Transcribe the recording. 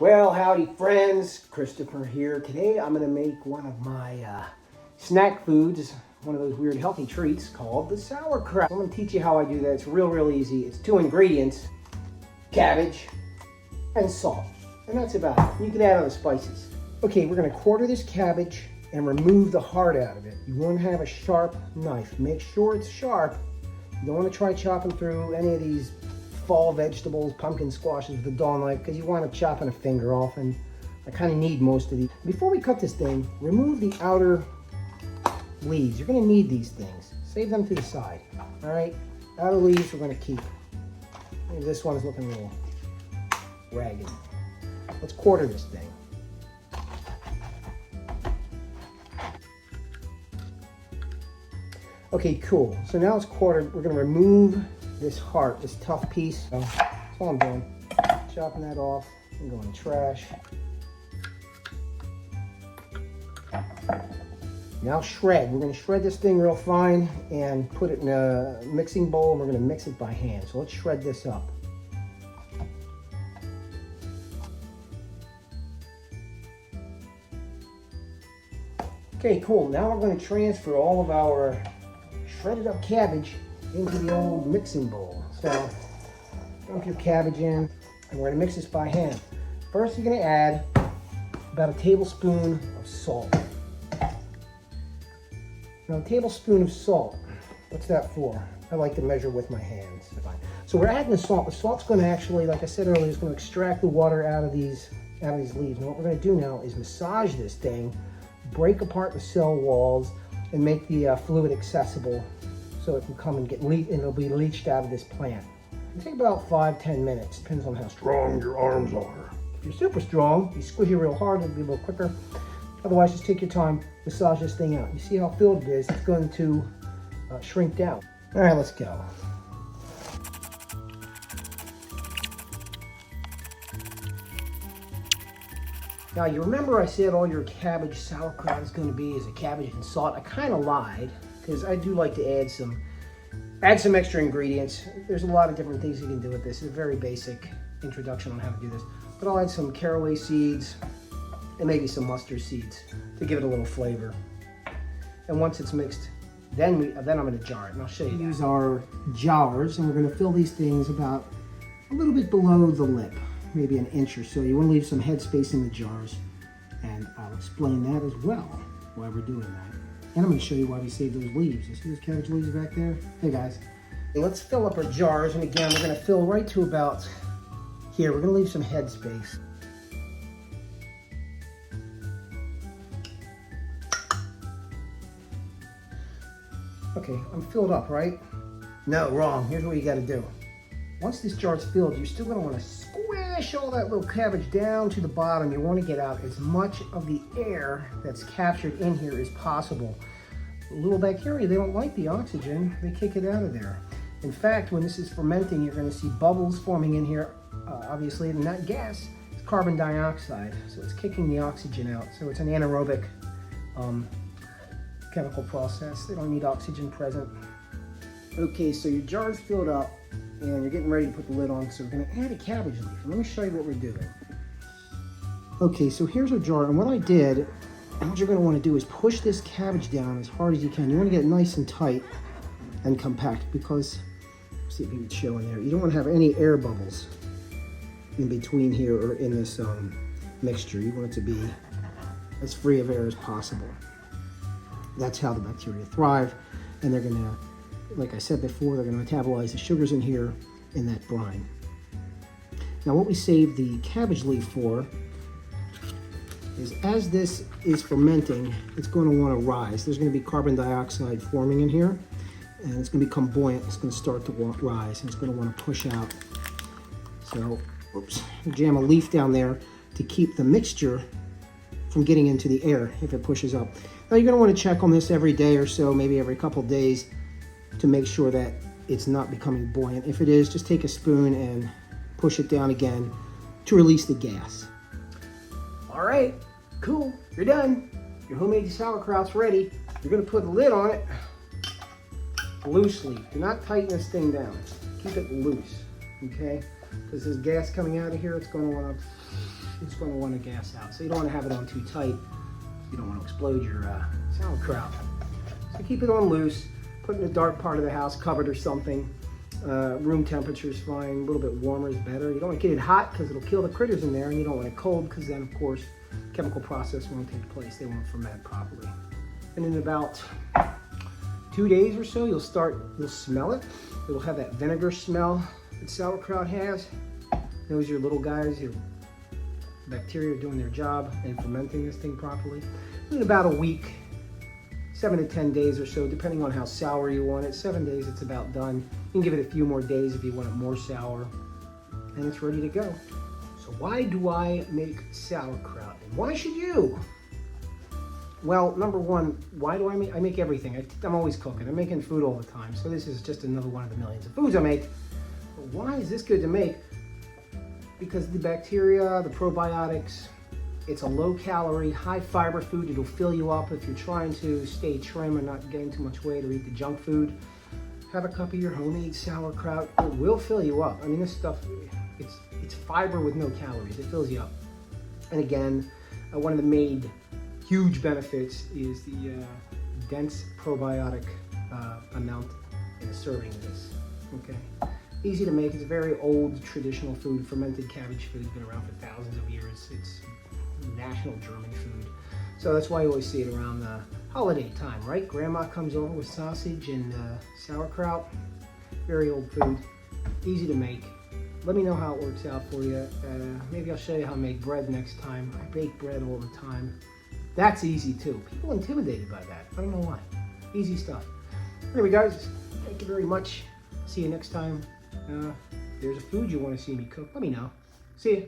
Well, howdy friends, Christopher here. Today I'm going to make one of my snack foods, one of those weird healthy treats called the sauerkraut. I'm going to teach you how I do that. It's real easy. It's 2 ingredients, cabbage and salt. And that's about it. You can add other spices. Okay, we're going to quarter this cabbage and remove the heart out of it. You want to have a sharp knife. Make sure it's sharp. You don't want to try chopping through any of these fall vegetables, pumpkin squashes with a dull knife, because you wind up chopping a finger off, and I kind of need most of these. Before we cut this thing, remove the outer leaves. You're going to need these things. Save them to the side. All right, outer leaves we're going to keep. Maybe this one is looking a little ragged. Let's quarter this thing. Okay, cool. So now it's quartered. We're going to remove this heart, this tough piece. So that's all I'm doing. Chopping that off and going in trash. Now shred. We're going to shred this thing real fine and put it in a mixing bowl, and we're going to mix it by hand. So let's shred this up. Okay, cool. Now we're going to transfer all of our shredded up cabbage into the old mixing bowl. So dump your cabbage in, and we're going to mix this by hand. First, you're going to add about a tablespoon of salt. Now, a tablespoon of salt, what's that for? I like to measure with my hands. So we're adding the salt. The salt's going to actually, like I said earlier, is going to extract the water out of these leaves. And what we're going to do now is massage this thing, break apart the cell walls, and make the fluid accessible so it can come and get leached, and it'll be leached out of this plant. It'll take about 5-10 minutes, depends on how strong your arms are. If you're super strong, you squeeze it real hard, it'll be a little quicker. Otherwise, just take your time, massage this thing out. You see how filled it is? It's going to shrink down. All right, let's go. Now, you remember I said all your cabbage sauerkraut is going to be is a cabbage and salt. I kind of lied, because I do like to add some extra ingredients. There's a lot of different things you can do with this. It's a very basic introduction on how to do this. But I'll add some caraway seeds and maybe some mustard seeds to give it a little flavor. And once it's mixed, then I'm going to jar it, and I'll show you that. Use our jars, and we're going to fill these things about a little bit below the lip, maybe an inch or so. You want to leave some head space in the jars, and I'll explain that as well while we're doing that. And I'm going to show you why we save those leaves. You see those cabbage leaves back there? Hey guys. Okay, let's fill up our jars, and again, we're going to fill right to about here. We're going to leave some head space. Okay, I'm filled up, right? No, wrong. Here's what you got to do. Once this jar's filled, you're still going to want to squish all that little cabbage down to the bottom. You want to get out as much of the air that's captured in here as possible. Little bacteria, they don't like the oxygen. They kick it out of there. In fact, when this is fermenting, you're going to see bubbles forming in here. Obviously, and that gas is carbon dioxide, so it's kicking the oxygen out. So it's an anaerobic chemical process. They don't need oxygen present. Okay, so your jar's filled up, and you're getting ready to put the lid on, so we're going to add a cabbage leaf. Let me show you what we're doing. Okay, so here's our jar, and what I did, and what you're going to want to do is push this cabbage down as hard as you can. You want to get it nice and tight and compact, because, see if you can show in there, you don't want to have any air bubbles in between here or in this mixture. You want it to be as free of air as possible. That's how the bacteria thrive, and they're going to, like I said before, they're going to metabolize the sugars in here in that brine. Now, what we save the cabbage leaf for is, as this is fermenting, it's going to want to rise. There's going to be carbon dioxide forming in here, and it's going to become buoyant. It's going to start to rise, and it's going to want to push out. So, oops, jam a leaf down there to keep the mixture from getting into the air if it pushes up. Now, you're going to want to check on this every day or so, maybe every couple days, to make sure that it's not becoming buoyant. If it is, just take a spoon and push it down again to release the gas. All right, cool, you're done. Your homemade sauerkraut's ready. You're gonna put a lid on it loosely. Do not tighten this thing down. Keep it loose, okay? because there's gas coming out of here. It's going to want to gas out. So you don't want to have it on too tight. You don't want to explode your sauerkraut. So keep it on loose. Put it in a dark part of the house, covered or something. Room temperature is fine. A little bit warmer is better. You don't want to get it hot because it'll kill the critters in there, and you don't want it cold because then, of course, chemical process won't take place. They won't ferment properly. And in about 2 days or so, you'll smell it. It'll have that vinegar smell that sauerkraut has. Those are your little guys, your bacteria doing their job and fermenting this thing properly. In about a week, 7 to 10 days or so, depending on how sour you want it. 7 days, it's about done. You can give it a few more days if you want it more sour, and it's ready to go. So why do I make sauerkraut? And why should you? Well, number one, why do I make everything? I'm always cooking. I'm making food all the time. So this is just another one of the millions of foods I make. But why is this good to make? Because the bacteria, the probiotics, it's a low calorie, high fiber food. It'll fill you up if you're trying to stay trim and not gain too much weight or eat the junk food. Have a cup of your homemade sauerkraut. It will fill you up. I mean, this stuff, it's fiber with no calories. It fills you up. And again, one of the main huge benefits is the dense probiotic amount in a serving of this. Okay, easy to make. It's a very old traditional food. Fermented cabbage food has been around for thousands of years. It's national German food, so that's why you always see it around the holiday time, right? Grandma comes over with sausage and sauerkraut. Very old food, easy to make. Let me know how it works out for you. Maybe I'll show you how to make bread next time. I bake bread all the time. That's easy too. People are intimidated by that. I don't know why. Easy stuff. Anyway, guys, thank you very much. See you next time. If there's a food you want to see me cook, let me know. See ya.